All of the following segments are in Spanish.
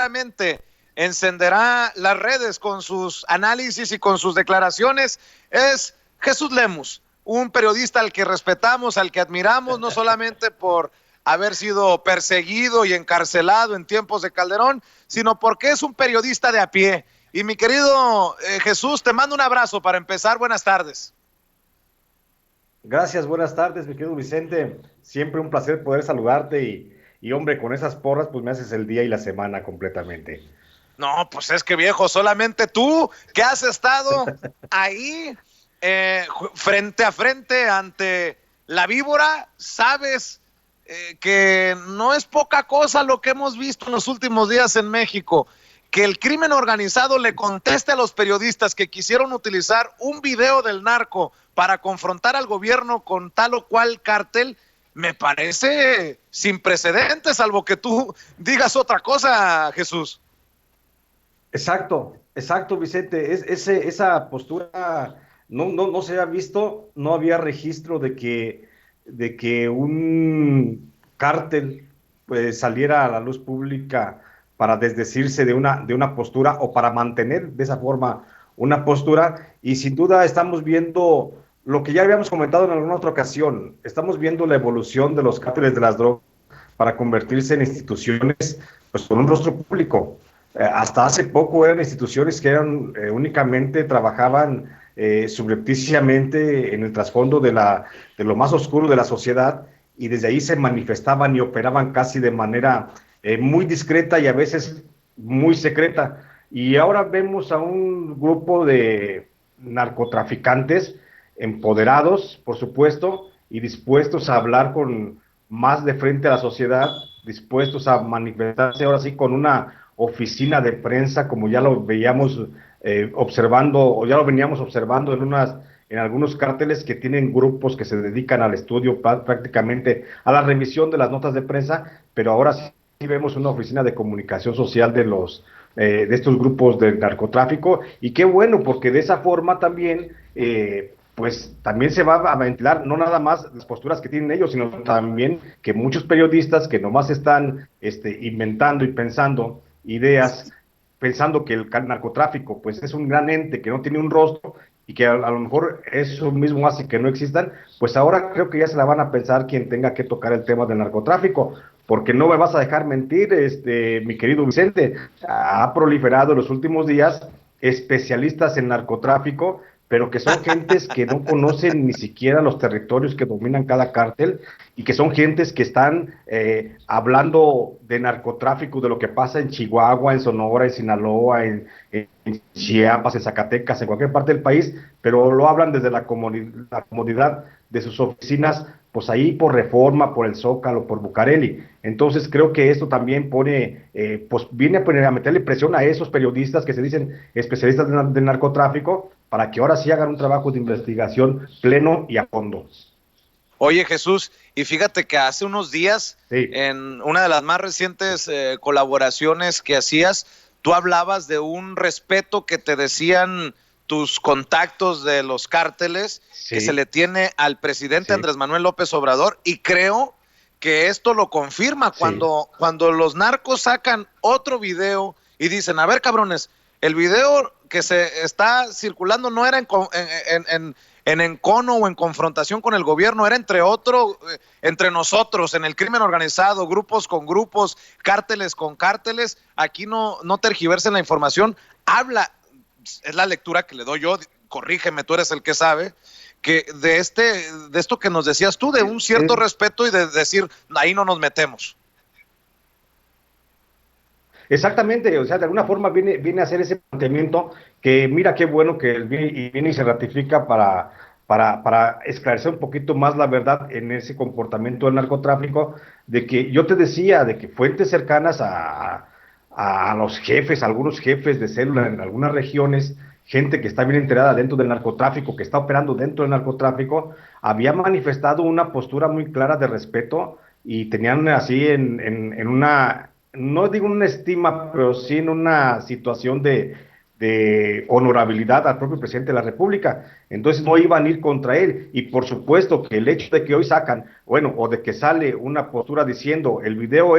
verdaderamente encenderá las redes con sus análisis y con sus declaraciones es Jesús Lemus, un periodista al que respetamos, al que admiramos, no solamente por haber sido perseguido y encarcelado en tiempos de Calderón, sino porque es un periodista de a pie. Y mi querido Jesús, te mando un abrazo para empezar. Buenas tardes. Gracias, buenas tardes, mi querido Vicente. Siempre un placer poder saludarte y hombre, con esas porras, pues me haces el día y la semana completamente. No, pues es que viejo, solamente tú que has estado ahí frente a frente ante la víbora, sabes que no es poca cosa lo que hemos visto en los últimos días en México. Que el crimen organizado le conteste a los periodistas que quisieron utilizar un video del narco para confrontar al gobierno con tal o cual cártel, me parece sin precedentes, salvo que tú digas otra cosa, Jesús. Exacto, exacto, Vicente. Esa postura no se había visto, no había registro de que un cártel pues, saliera a la luz pública para desdecirse de una postura o para mantener de esa forma una postura. Y sin duda estamos viendo lo que ya habíamos comentado en alguna otra ocasión. Estamos viendo la evolución de los cárteles de las drogas para convertirse en instituciones pues, con un rostro público. Hasta hace poco eran instituciones que únicamente trabajaban subrepticiamente en el trasfondo de lo más oscuro de la sociedad y desde ahí se manifestaban y operaban casi de manera muy discreta y a veces muy secreta. Y ahora vemos a un grupo de narcotraficantes empoderados, por supuesto, y dispuestos a hablar con más de frente a la sociedad, dispuestos a manifestarse ahora sí con una oficina de prensa, como ya lo veíamos observando, o ya lo veníamos observando en algunos cárteles que tienen grupos que se dedican al estudio prácticamente a la remisión de las notas de prensa, pero ahora sí vemos una oficina de comunicación social de estos grupos de narcotráfico, y qué bueno, porque de esa forma también pues también se va a ventilar no nada más las posturas que tienen ellos, sino también que muchos periodistas que nomás están inventando y pensando ideas, pensando que el narcotráfico pues es un gran ente que no tiene un rostro y que a lo mejor eso mismo hace que no existan, pues ahora creo que ya se la van a pensar quien tenga que tocar el tema del narcotráfico, porque no me vas a dejar mentir, mi querido Vicente, ha proliferado en los últimos días especialistas en narcotráfico, pero que son gentes que no conocen ni siquiera los territorios que dominan cada cártel y que son gentes que están hablando de narcotráfico, de lo que pasa en Chihuahua, en Sonora, en Sinaloa, en Chiapas, en Zacatecas, en cualquier parte del país, pero lo hablan desde la comodidad de sus oficinas, pues ahí por Reforma, por el Zócalo, por Bucareli. Entonces creo que esto también pues viene a meterle presión a esos periodistas que se dicen especialistas de narcotráfico, para que ahora sí hagan un trabajo de investigación pleno y a fondo. Oye, Jesús, y fíjate que hace unos días, Sí, en una de las más recientes colaboraciones que hacías, tú hablabas de un respeto que te decían tus contactos de los cárteles que se le sí, tiene al presidente sí, Andrés Manuel López Obrador, y creo que esto lo confirma sí. cuando los narcos sacan otro video y dicen, a ver, cabrones, el video que se está circulando no era en encono o en confrontación con el gobierno, era entre nosotros, en el crimen organizado, grupos con grupos, cárteles con cárteles. Aquí no tergiversen la información, habla, es la lectura que le doy yo, corrígeme, tú eres el que sabe, que de esto que nos decías tú, de un cierto Es, respeto y de decir, ahí no nos metemos. Exactamente, o sea, de alguna forma viene a hacer ese planteamiento que mira qué bueno que él viene y se ratifica para esclarecer un poquito más la verdad en ese comportamiento del narcotráfico, de que yo te decía, de que fuentes cercanas a los jefes, a algunos jefes de célula en algunas regiones, gente que está bien enterada dentro del narcotráfico, que está operando dentro del narcotráfico, había manifestado una postura muy clara de respeto y tenían así en una no digo una estima, pero sí en una situación de honorabilidad al propio presidente de la República. Entonces no iban a ir contra él. Y por supuesto que el hecho de que hoy sacan, bueno, o de que sale una postura diciendo el video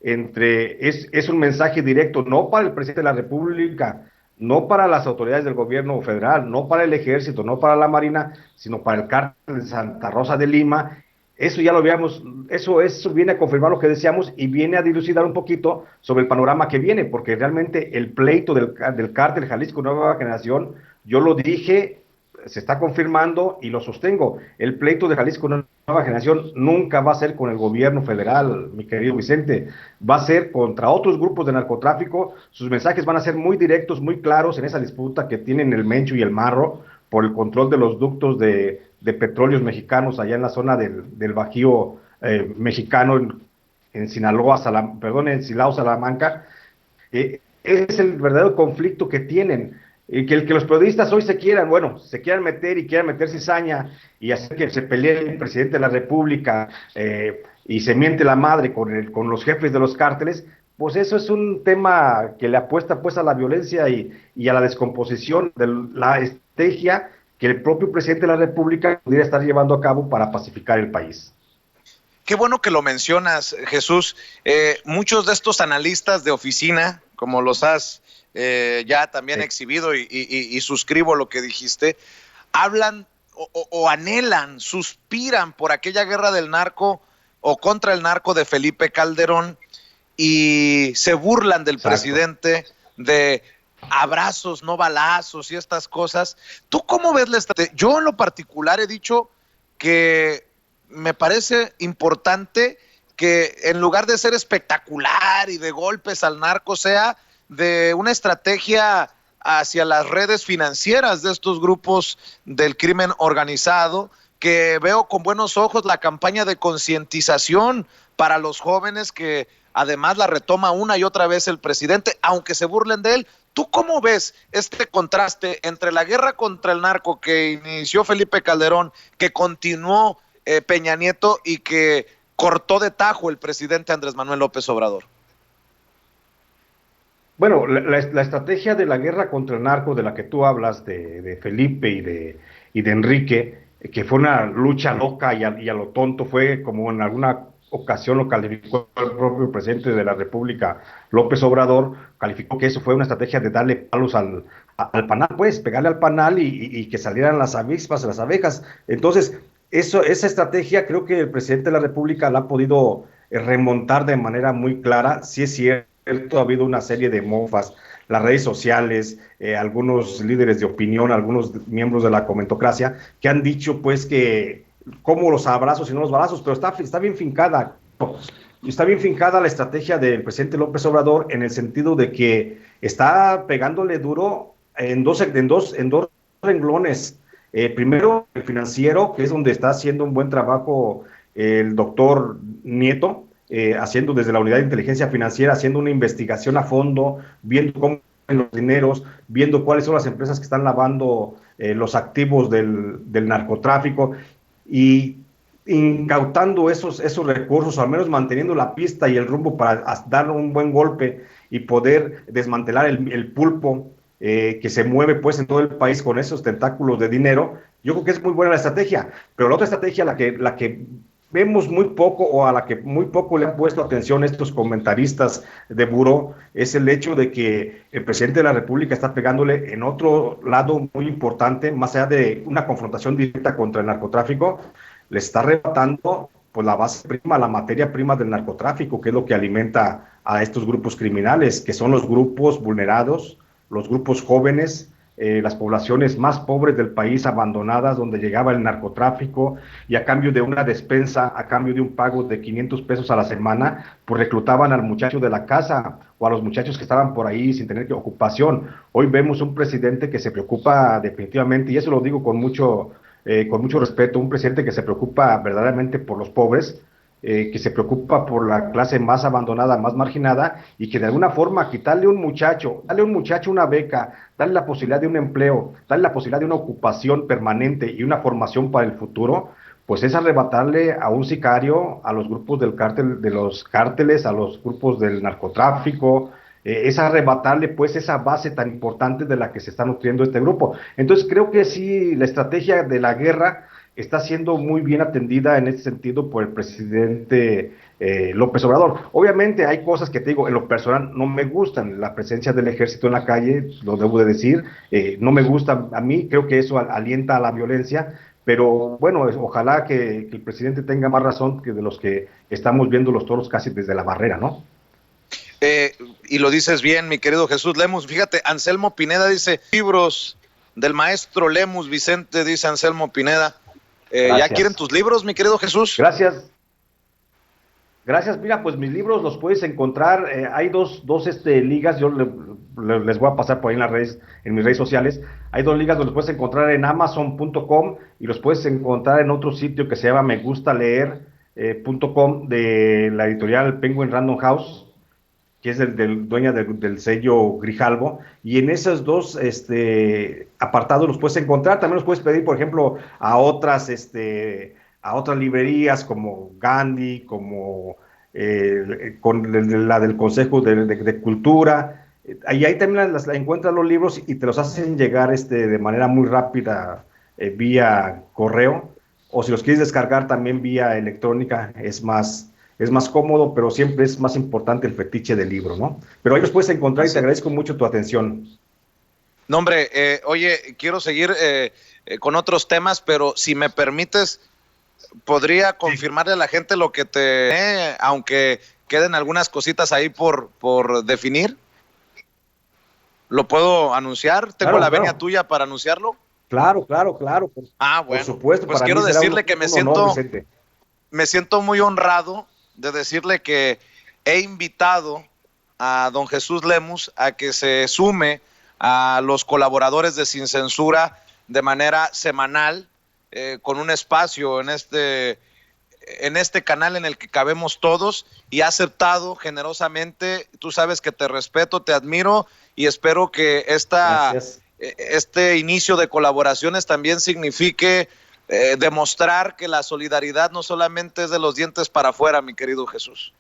es un mensaje directo, no para el presidente de la República, no para las autoridades del gobierno federal, no para el ejército, no para la marina, sino para el cártel de Santa Rosa de Lima. Eso ya lo veamos, eso viene a confirmar lo que decíamos y viene a dilucidar un poquito sobre el panorama que viene, porque realmente el pleito del cártel Jalisco Nueva Generación, yo lo dije, se está confirmando y lo sostengo. El pleito de Jalisco Nueva Generación nunca va a ser con el gobierno federal, mi querido Vicente, va a ser contra otros grupos de narcotráfico. Sus mensajes van a ser muy directos, muy claros en esa disputa que tienen el Mencho y el Marro por el control de los ductos de petróleos mexicanos allá en la zona del Bajío mexicano, en Sinaloa, en Silao, Salamanca. Es el verdadero conflicto que tienen. Que los periodistas hoy se quieran meter y quieran meter cizaña y hacer que se pelee el presidente de la República y se miente la madre con los jefes de los cárteles, pues eso es un tema que le apuesta pues a la violencia y a la descomposición de la estrategia que el propio presidente de la República pudiera estar llevando a cabo para pacificar el país. Qué bueno que lo mencionas, Jesús. Muchos de estos analistas de oficina, como los has ya también exhibido y suscribo lo que dijiste, hablan o anhelan, suspiran por aquella guerra del narco o contra el narco de Felipe Calderón y se burlan del presidente de abrazos, no balazos y estas cosas. ¿Tú cómo ves la estrategia? Yo en lo particular he dicho que me parece importante que en lugar de ser espectacular y de golpes al narco sea de una estrategia hacia las redes financieras de estos grupos del crimen organizado, que veo con buenos ojos la campaña de concientización para los jóvenes que además la retoma una y otra vez el presidente, aunque se burlen de él. ¿Tú cómo ves este contraste entre la guerra contra el narco que inició Felipe Calderón, que continuó Peña Nieto y que cortó de tajo el presidente Andrés Manuel López Obrador? Bueno, la estrategia de la guerra contra el narco de la que tú hablas, de Felipe y de Enrique, que fue una lucha loca y a lo tonto, fue como en alguna ocasión lo calificó el propio presidente de la República, López Obrador, calificó que eso fue una estrategia de darle palos al panal, pues, pegarle al panal y que salieran las avispas, las abejas. Entonces, esa estrategia creo que el presidente de la República la ha podido remontar de manera muy clara. Sí es cierto, ha habido una serie de mofas, las redes sociales, algunos líderes de opinión, algunos miembros de la comentocracia, que han dicho pues que como los abrazos y no los balazos, pero está bien fincada. Está bien fincada la estrategia del presidente López Obrador en el sentido de que está pegándole duro en dos renglones. Primero, el financiero, que es donde está haciendo un buen trabajo el doctor Nieto, haciendo desde la unidad de inteligencia financiera, haciendo una investigación a fondo, viendo cómo los dineros, viendo cuáles son las empresas que están lavando los activos del narcotráfico y incautando esos recursos, o al menos manteniendo la pista y el rumbo para dar un buen golpe y poder desmantelar el pulpo que se mueve pues en todo el país con esos tentáculos de dinero. Yo creo que es muy buena la estrategia, pero la otra estrategia, la que vemos muy poco o a la que muy poco le han puesto atención estos comentaristas de buró, es el hecho de que el presidente de la República está pegándole en otro lado muy importante, más allá de una confrontación directa contra el narcotráfico, le está arrebatando pues la base prima, la materia prima del narcotráfico, que es lo que alimenta a estos grupos criminales, que son los grupos vulnerados, los grupos jóvenes, las poblaciones más pobres del país abandonadas, donde llegaba el narcotráfico, y a cambio de una despensa, a cambio de un pago de 500 pesos a la semana, pues reclutaban al muchacho de la casa o a los muchachos que estaban por ahí sin tener ocupación. Hoy vemos un presidente que se preocupa definitivamente, y eso lo digo con mucho respeto, un presidente que se preocupa verdaderamente por los pobres, que se preocupa por la clase más abandonada, más marginada, y que de alguna forma quitarle a un muchacho, darle a un muchacho una beca, darle la posibilidad de un empleo, darle la posibilidad de una ocupación permanente y una formación para el futuro, pues es arrebatarle a un sicario, a los grupos del cártel, de los cárteles, a los grupos del narcotráfico, es arrebatarle pues esa base tan importante de la que se está nutriendo este grupo. Entonces creo que sí, la estrategia de la guerra está siendo muy bien atendida en este sentido por el presidente López Obrador. Obviamente hay cosas que te digo, en lo personal no me gustan, la presencia del ejército en la calle, lo debo de decir, no me gusta a mí, creo que eso alienta a la violencia, pero bueno, ojalá que el presidente tenga más razón que de los que estamos viendo los toros casi desde la barrera, ¿no? Eh, y lo dices bien, mi querido Jesús Lemus. Fíjate, Anselmo Pineda dice, libros del maestro Lemus, Vicente, dice Anselmo Pineda. ¿Ya quieren Gracias. tus libros, mi querido Jesús? Gracias. Gracias, mira, pues mis libros los puedes encontrar, hay dos ligas, les voy a pasar por ahí en mis redes sociales, hay dos ligas donde los puedes encontrar en amazon.com y los puedes encontrar en otro sitio que se llama megustaleer.com de la editorial Penguin Random House, que es del dueña del sello Grijalbo, y en esos dos apartados los puedes encontrar, también los puedes pedir, por ejemplo, a otras librerías como Gandhi, como con la del Consejo de Cultura, ahí también encuentras los libros y te los hacen llegar de manera muy rápida vía correo, o si los quieres descargar también vía electrónica, es más cómodo, pero siempre es más importante el fetiche del libro, ¿no? Pero ahí los puedes encontrar y te Así. agradezco mucho tu atención. No, hombre, oye, quiero seguir con otros temas, pero si me permites, podría confirmarle a la gente lo que aunque queden algunas cositas ahí por definir. ¿Lo puedo anunciar? ¿Tengo Claro, la venia claro, tuya para anunciarlo? claro, Ah, por bueno, supuesto, pues para mí quiero será decirle que un honor, Vicente. me siento muy honrado de decirle que he invitado a don Jesús Lemus a que se sume a los colaboradores de Sin Censura de manera semanal, con un espacio en este canal en el que cabemos todos, y ha aceptado generosamente. Tú sabes que te respeto, te admiro, y espero que Gracias. este inicio de colaboraciones también signifique demostrar que la solidaridad no solamente es de los dientes para afuera, mi querido Jesús.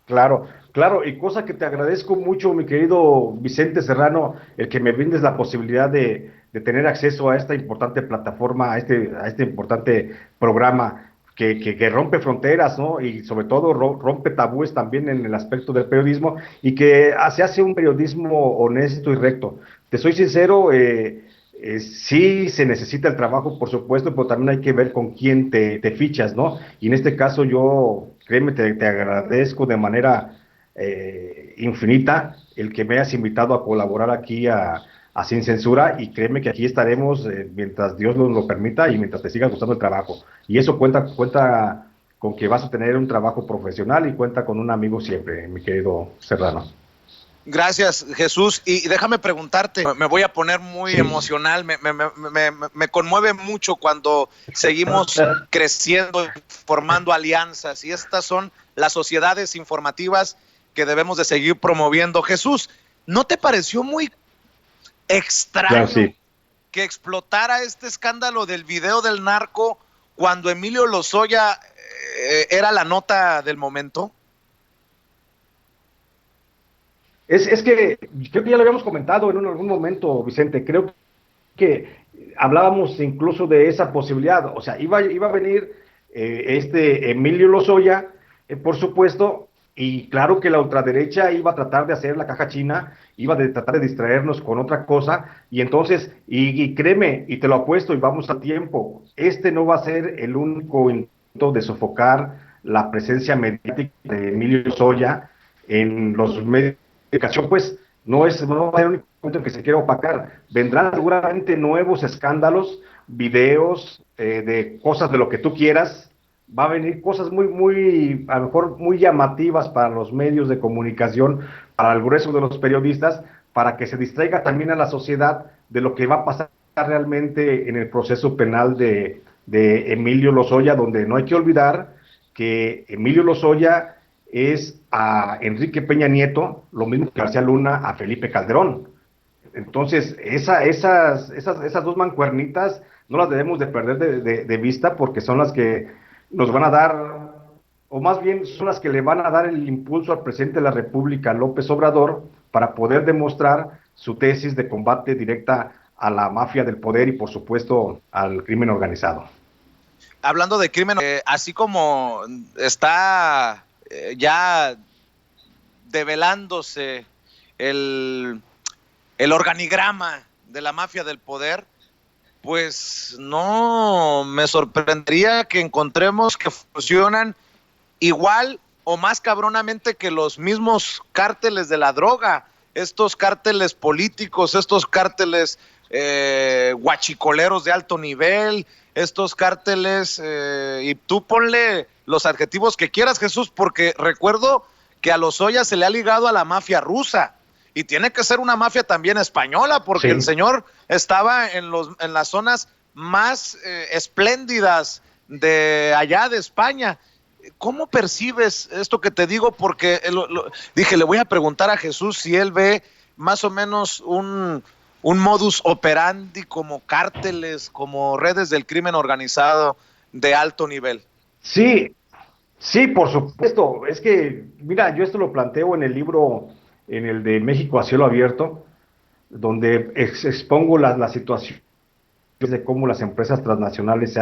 Claro, claro, y cosa que te agradezco mucho, mi querido Vicente Serrano, el que me brindes la posibilidad de tener acceso a esta importante plataforma, a este importante programa que rompe fronteras, ¿no? Y sobre todo rompe tabúes también en el aspecto del periodismo y que se hace un periodismo honesto y recto. Te soy sincero, sí se necesita el trabajo, por supuesto, pero también hay que ver con quién te fichas, ¿no? Y en este caso yo, créeme, te agradezco de manera infinita el que me hayas invitado a colaborar aquí a Sin Censura y créeme que aquí estaremos mientras Dios nos lo permita y mientras te siga gustando el trabajo. Y eso cuenta con que vas a tener un trabajo profesional y cuenta con un amigo siempre, mi querido Serrano. Gracias, Jesús. Y déjame preguntarte, me voy a poner muy Sí. emocional, me conmueve mucho cuando seguimos creciendo, formando alianzas, y estas son las sociedades informativas que debemos de seguir promoviendo. Jesús, ¿no te pareció muy Claro, extraño sí. que explotara este escándalo del video del narco cuando Emilio Lozoya era la nota del momento? Es que creo que ya lo habíamos comentado en algún momento, Vicente. Creo que hablábamos incluso de esa posibilidad. O sea, iba a venir este Emilio Lozoya, por supuesto, y claro que la ultraderecha iba a tratar de hacer la caja china, iba a tratar de distraernos con otra cosa, y entonces, y créeme, y te lo apuesto, y vamos a tiempo, este no va a ser el único intento de sofocar la presencia mediática de Emilio Lozoya en los medios de comunicación, pues no va a ser el único momento en que se quiera opacar. Vendrán seguramente nuevos escándalos, videos de cosas de lo que tú quieras. Va a venir cosas a lo mejor muy llamativas para los medios de comunicación, para el grueso de los periodistas, para que se distraiga también a la sociedad de lo que va a pasar realmente en el proceso penal de Emilio Lozoya, donde no hay que olvidar que Emilio Lozoya es a Enrique Peña Nieto, lo mismo que García Luna a Felipe Calderón. Entonces, esas dos mancuernitas no las debemos de perder de vista porque son las que nos van a dar, o más bien son las que le van a dar el impulso al presidente de la República, López Obrador, para poder demostrar su tesis de combate directa a la mafia del poder y, por supuesto, al crimen organizado. Hablando de crimen, así como está ya develándose el, el organigrama de la mafia del poder, pues no me sorprendería que encontremos que funcionan igual o más cabronamente que los mismos cárteles de la droga, estos cárteles políticos, estos cárteles guachicoleros de alto nivel, estos cárteles, y tú ponle los adjetivos que quieras, Jesús, porque recuerdo que a Lozoya se le ha ligado a la mafia rusa, y tiene que ser una mafia también española, porque el Sí. señor estaba en las zonas más espléndidas de allá de España. ¿Cómo percibes esto que te digo? Porque dije, le voy a preguntar a Jesús si él ve más o menos un modus operandi como cárteles, como redes del crimen organizado de alto nivel. Sí, sí, por supuesto. Es que, mira, yo esto lo planteo en el libro, en el de México a cielo abierto, donde expongo la situación de cómo las empresas transnacionales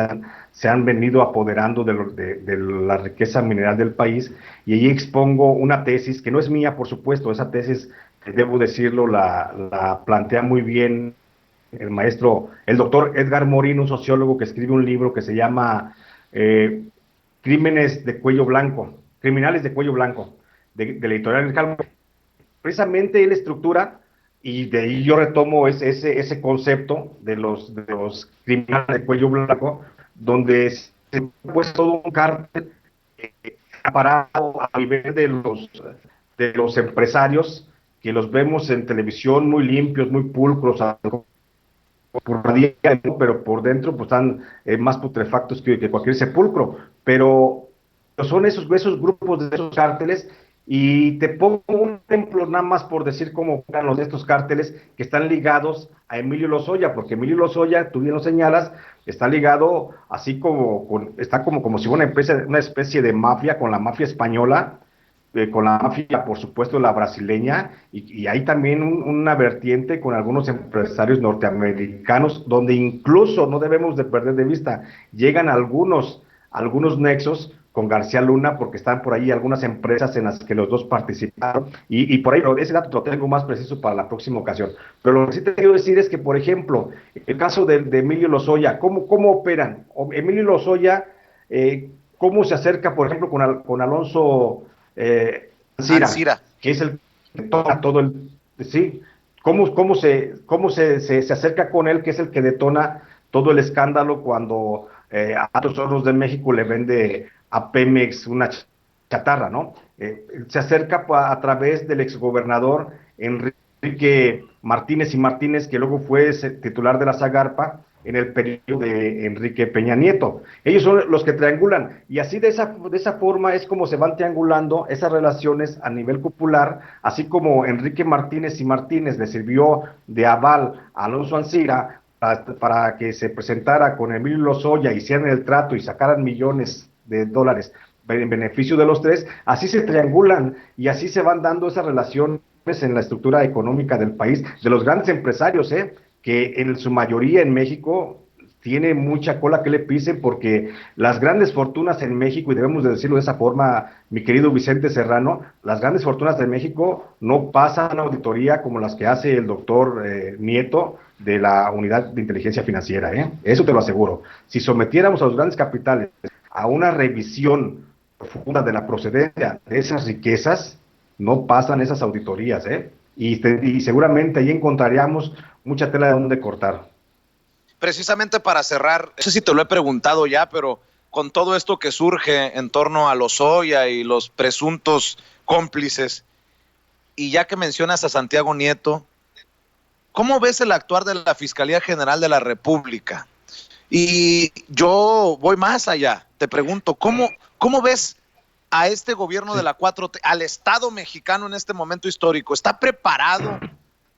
se han venido apoderando de la riqueza mineral del país, y ahí expongo una tesis que no es mía, por supuesto. Esa tesis, debo decirlo, la plantea muy bien el maestro, el doctor Edgar Morin, un sociólogo que escribe un libro que se llama eh, Crímenes de Cuello Blanco, Criminales de Cuello Blanco, de la editorial El Calvo. Precisamente él estructura, y de ahí yo retomo ese concepto de los criminales de cuello blanco, donde se ha puesto todo un cártel parado a nivel de los empresarios, que los vemos en televisión muy limpios, muy pulcros, por día, pero por dentro pues están más putrefactos que cualquier sepulcro. Pero son esos grupos de esos cárteles, y te pongo un ejemplo nada más por decir cómo eran los de estos cárteles que están ligados a Emilio Lozoya, porque Emilio Lozoya, tú bien lo señalas, está ligado así está como si fuera una especie de mafia con la mafia española, con la mafia, por supuesto, la brasileña, y hay también una vertiente con algunos empresarios norteamericanos, donde incluso no debemos de perder de vista, llegan algunos nexos con García Luna, porque están por ahí algunas empresas en las que los dos participaron, y por ahí ese dato lo tengo más preciso para la próxima ocasión. Pero lo que sí te quiero decir es que, por ejemplo, el caso de Emilio Lozoya, ¿cómo operan? Emilio Lozoya, ¿cómo se acerca, por ejemplo, con Alonso Ancira, Ancira. que es el que toma todo sí, se acerca con él, que es el que detona todo el escándalo cuando a Atos Hornos de México le vende a Pemex una chatarra, ¿no? Se acerca a través del exgobernador Enrique Martínez y Martínez, que luego fue titular de la Zagarpa en el periodo de Enrique Peña Nieto. Ellos son los que triangulan, y así de esa forma es como se van triangulando esas relaciones a nivel popular, así como Enrique Martínez y Martínez le sirvió de aval a Alonso Ancira para que se presentara con Emilio Lozoya, hicieran el trato y sacaran millones de dólares en beneficio de los tres. Así se triangulan y así se van dando esas relaciones en la estructura económica del país, de los grandes empresarios, que en su mayoría en México tiene mucha cola que le pisen, porque las grandes fortunas en México, y debemos de decirlo de esa forma, mi querido Vicente Serrano, las grandes fortunas de México no pasan auditoría como las que hace el doctor Nieto de la Unidad de Inteligencia Financiera, eso te lo aseguro. Si sometiéramos a los grandes capitales a una revisión profunda de la procedencia de esas riquezas, no pasan esas auditorías, y seguramente ahí encontraríamos mucha tela de donde cortar. Precisamente para cerrar, no sé si te lo he preguntado ya, pero con todo esto que surge en torno a Lozoya y los presuntos cómplices, y ya que mencionas a Santiago Nieto, ¿cómo ves el actuar de la Fiscalía General de la República? Y yo voy más allá, te pregunto, ¿cómo ves a este gobierno de la 4T, al Estado mexicano en este momento histórico? ¿Está preparado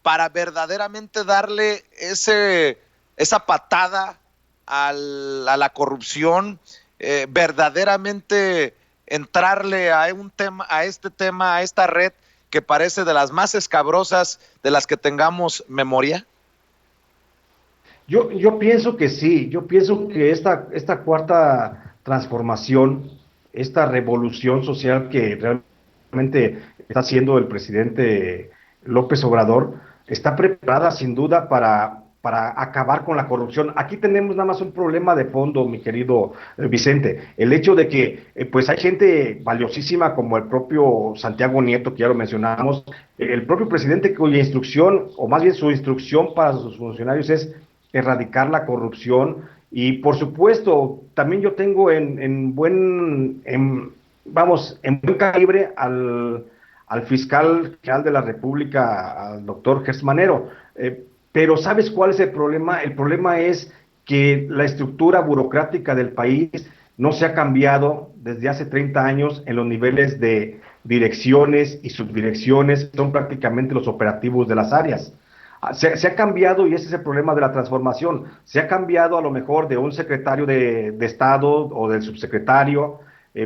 para verdaderamente darle esa patada a la corrupción, verdaderamente entrarle a este tema, a esta red que parece de las más escabrosas de las que tengamos memoria? Yo pienso que sí, yo pienso que esta cuarta transformación, esta revolución social que realmente está haciendo el presidente López Obrador, está preparada sin duda para acabar con la corrupción. Aquí tenemos nada más un problema de fondo, mi querido Vicente, el hecho de que pues hay gente valiosísima como el propio Santiago Nieto, que ya lo mencionamos, el propio presidente cuya instrucción, o más bien su instrucción para sus funcionarios es erradicar la corrupción y por supuesto también yo tengo en buen calibre al fiscal general de la República, al doctor Gersmanero. Pero ¿sabes cuál es el problema? El problema es que la estructura burocrática del país no se ha cambiado desde hace 30 años en los niveles de direcciones y subdirecciones, son prácticamente los operativos de las áreas. Se ha cambiado y ese es el problema de la transformación. Se ha cambiado a lo mejor de un secretario de Estado o del subsecretario,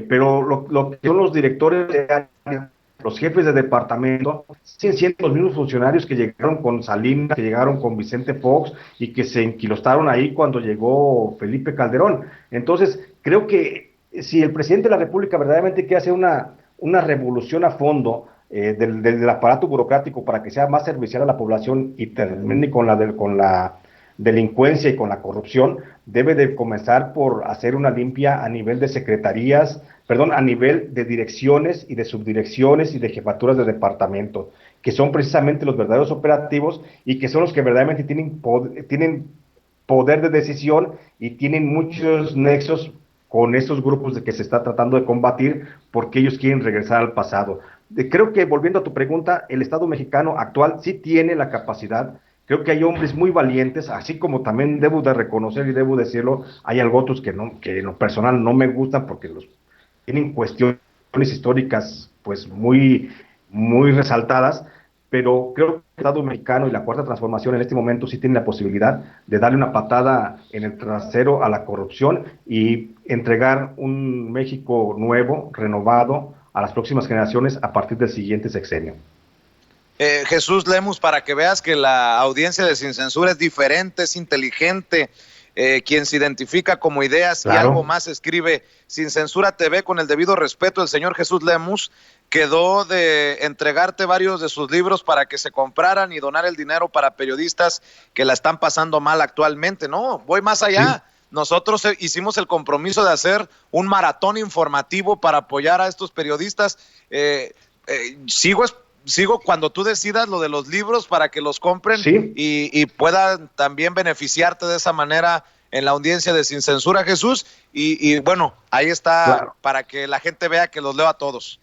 pero lo que son los directores de área, los jefes de departamento, siguen siendo los mismos funcionarios que llegaron con Salinas, que llegaron con Vicente Fox y que se enquilostaron ahí cuando llegó Felipe Calderón. Entonces, creo que si el presidente de la República verdaderamente quiere hacer una revolución a fondo, del aparato burocrático para que sea más servicial a la población y termine con la delincuencia y con la corrupción, debe de comenzar por hacer una limpia a nivel de secretarías, perdón, a nivel de direcciones y de subdirecciones y de jefaturas de departamento, que son precisamente los verdaderos operativos y que son los que verdaderamente tienen poder de decisión y tienen muchos nexos con estos grupos de que se está tratando de combatir porque ellos quieren regresar al pasado. Creo que, volviendo a tu pregunta, el Estado mexicano actual sí tiene la capacidad. Creo que hay hombres muy valientes, así como también debo de reconocer y debo decirlo, hay algo otros que en lo personal no me gustan porque los tienen cuestiones históricas pues muy resaltadas, pero creo que el Estado mexicano y la Cuarta Transformación en este momento sí tienen la posibilidad de darle una patada en el trasero a la corrupción y entregar un México nuevo, renovado, a las próximas generaciones a partir del siguiente sexenio. Jesús Lemus, para que veas que la audiencia de Sin Censura es diferente, es inteligente, quien se identifica como Ideas y Algo Claro. Más escribe Sin Censura TV con el debido respeto. El señor Jesús Lemus quedó de entregarte varios de sus libros para que se compraran y donar el dinero para periodistas que la están pasando mal actualmente. No, voy más allá. Sí. Nosotros hicimos el compromiso de hacer un maratón informativo para apoyar a estos periodistas. Sigo cuando tú decidas lo de los libros para que los compren Sí, y puedan también beneficiarte de esa manera en la audiencia de Sin Censura, Jesús. Y bueno, ahí está claro. para que la gente vea que los leo a todos.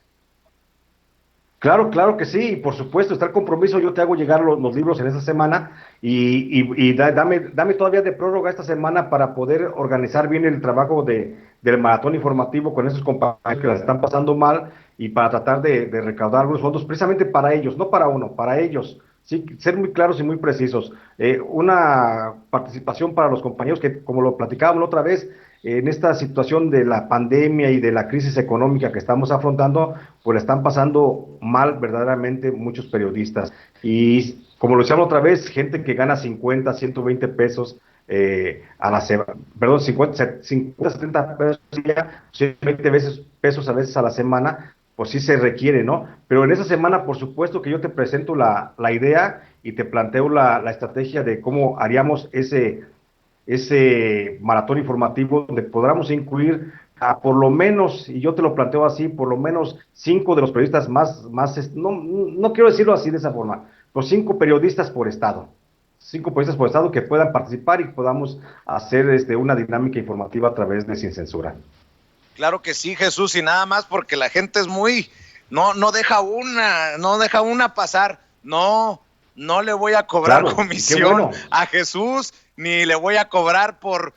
Claro, claro que sí, y por supuesto, está el compromiso, yo te hago llegar los libros en esta semana dame todavía de prórroga esta semana para poder organizar bien el trabajo del maratón informativo con esos compañeros que las están pasando mal y para tratar de recaudar algunos fondos precisamente para ellos, no para uno, para ellos. Sí, ser muy claros y muy precisos. Una participación para los compañeros que, como lo platicábamos la otra vez, en esta situación de la pandemia y de la crisis económica que estamos afrontando, pues la están pasando mal verdaderamente muchos periodistas. Y como lo decíamos otra vez, gente que gana 50, 120 pesos a la semana, perdón, 50, 70 pesos ya, 120 pesos a veces a la semana, pues sí se requiere, ¿no? Pero en esa semana, por supuesto que yo te presento la idea y te planteo la estrategia de cómo haríamos ese maratón informativo donde podamos incluir a por lo menos, y yo te lo planteo así, por lo menos 5 de los periodistas no quiero decirlo así de esa forma, los 5 periodistas por estado, 5 periodistas por estado que puedan participar y podamos hacer una dinámica informativa a través de Sin Censura. Claro que sí, Jesús, y nada más porque la gente es muy, no deja una pasar. No le voy a cobrar Claro, y qué comisión bueno. a Jesús, ni le voy a cobrar por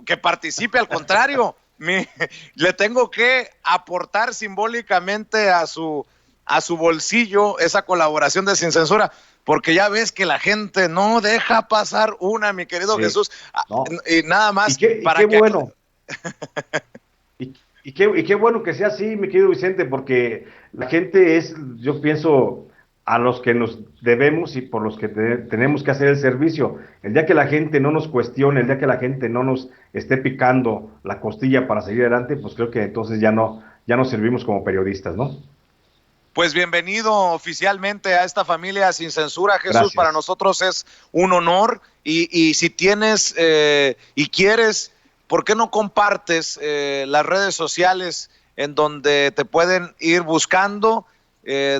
que participe, al contrario, le tengo que aportar simbólicamente a su bolsillo esa colaboración de Sin Censura, porque ya ves que la gente no deja pasar una, mi querido Sí, Jesús. no. Y nada Y más qué para que bueno. Y qué bueno que sea así, mi querido Vicente, porque la gente es, yo pienso, a los que nos debemos y por los que tenemos que hacer el servicio. El día que la gente no nos cuestione, el día que la gente no nos esté picando la costilla para seguir adelante, pues creo que entonces ya no servimos como periodistas, ¿no? Pues bienvenido oficialmente a esta familia Sin Censura, Jesús. Gracias. Para nosotros es un honor y si tienes y quieres, ¿por qué no compartes las redes sociales en donde te pueden ir buscando,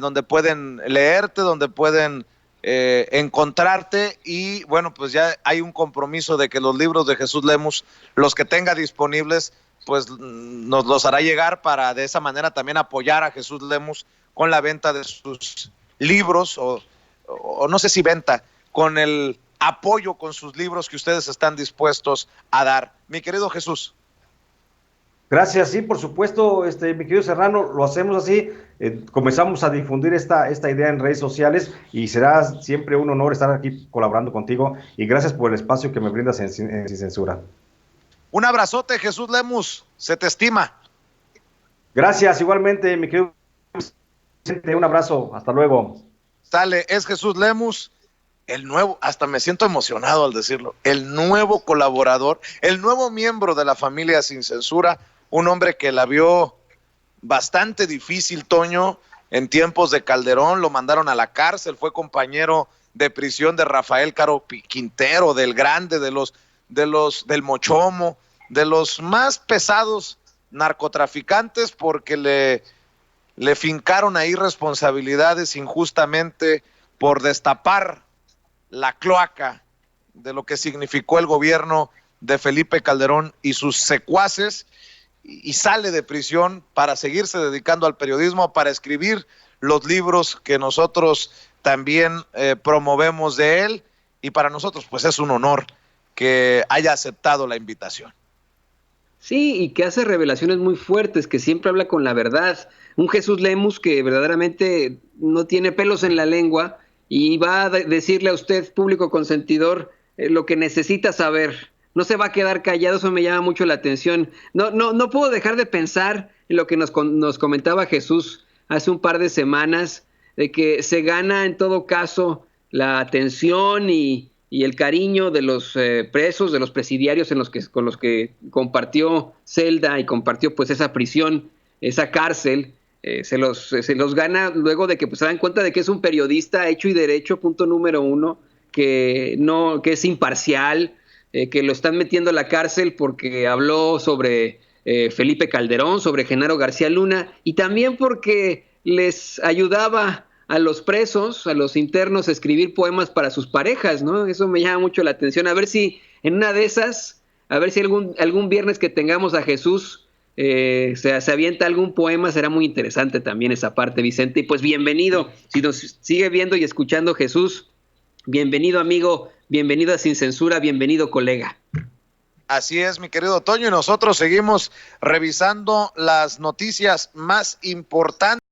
donde pueden leerte, donde pueden encontrarte? Y bueno, pues ya hay un compromiso de que los libros de Jesús Lemus, los que tenga disponibles, pues nos los hará llegar para de esa manera también apoyar a Jesús Lemus con la venta de sus libros o no sé si venta, con el apoyo con sus libros que ustedes están dispuestos a dar. Mi querido Jesús. Gracias, sí, por supuesto, mi querido Serrano, lo hacemos así, comenzamos a difundir esta idea en redes sociales y será siempre un honor estar aquí colaborando contigo y gracias por el espacio que me brindas en Sin Censura. Un abrazote, Jesús Lemus, se te estima. Gracias, igualmente, mi querido. Un abrazo, hasta luego. Sale, es Jesús Lemus, el nuevo, hasta me siento emocionado al decirlo, el nuevo colaborador, el nuevo miembro de la familia Sin Censura, un hombre que la vio bastante difícil, Toño, en tiempos de Calderón, lo mandaron a la cárcel, fue compañero de prisión de Rafael Caro Quintero, del Grande, del Mochomo, de los más pesados narcotraficantes, porque le fincaron ahí responsabilidades injustamente por destapar la cloaca de lo que significó el gobierno de Felipe Calderón y sus secuaces, y sale de prisión para seguirse dedicando al periodismo, para escribir los libros que nosotros también promovemos de él, y para nosotros pues es un honor que haya aceptado la invitación. Sí, y que hace revelaciones muy fuertes, que siempre habla con la verdad. Un Jesús Lemus que verdaderamente no tiene pelos en la lengua y va a decirle a usted, público consentidor, lo que necesita saber. No se va a quedar callado, eso me llama mucho la atención. No puedo dejar de pensar en lo que nos comentaba Jesús hace un par de semanas, de que se gana en todo caso la atención y el cariño de los presos, de los presidiarios con los que compartió celda y compartió pues esa prisión, esa cárcel, se los gana luego de que pues, se dan cuenta de que es un periodista hecho y derecho, punto número uno, que es imparcial, que lo están metiendo a la cárcel porque habló sobre Felipe Calderón, sobre Genaro García Luna, y también porque les ayudaba a los presos, a los internos, a escribir poemas para sus parejas, ¿no? Eso me llama mucho la atención. A ver si en una de esas, a ver si algún viernes que tengamos a Jesús se avienta algún poema, será muy interesante también esa parte, Vicente. Y pues bienvenido, si nos sigue viendo y escuchando Jesús, bienvenido amigo, bienvenido a Sin Censura, bienvenido colega. Así es, mi querido Toño, y nosotros seguimos revisando las noticias más importantes.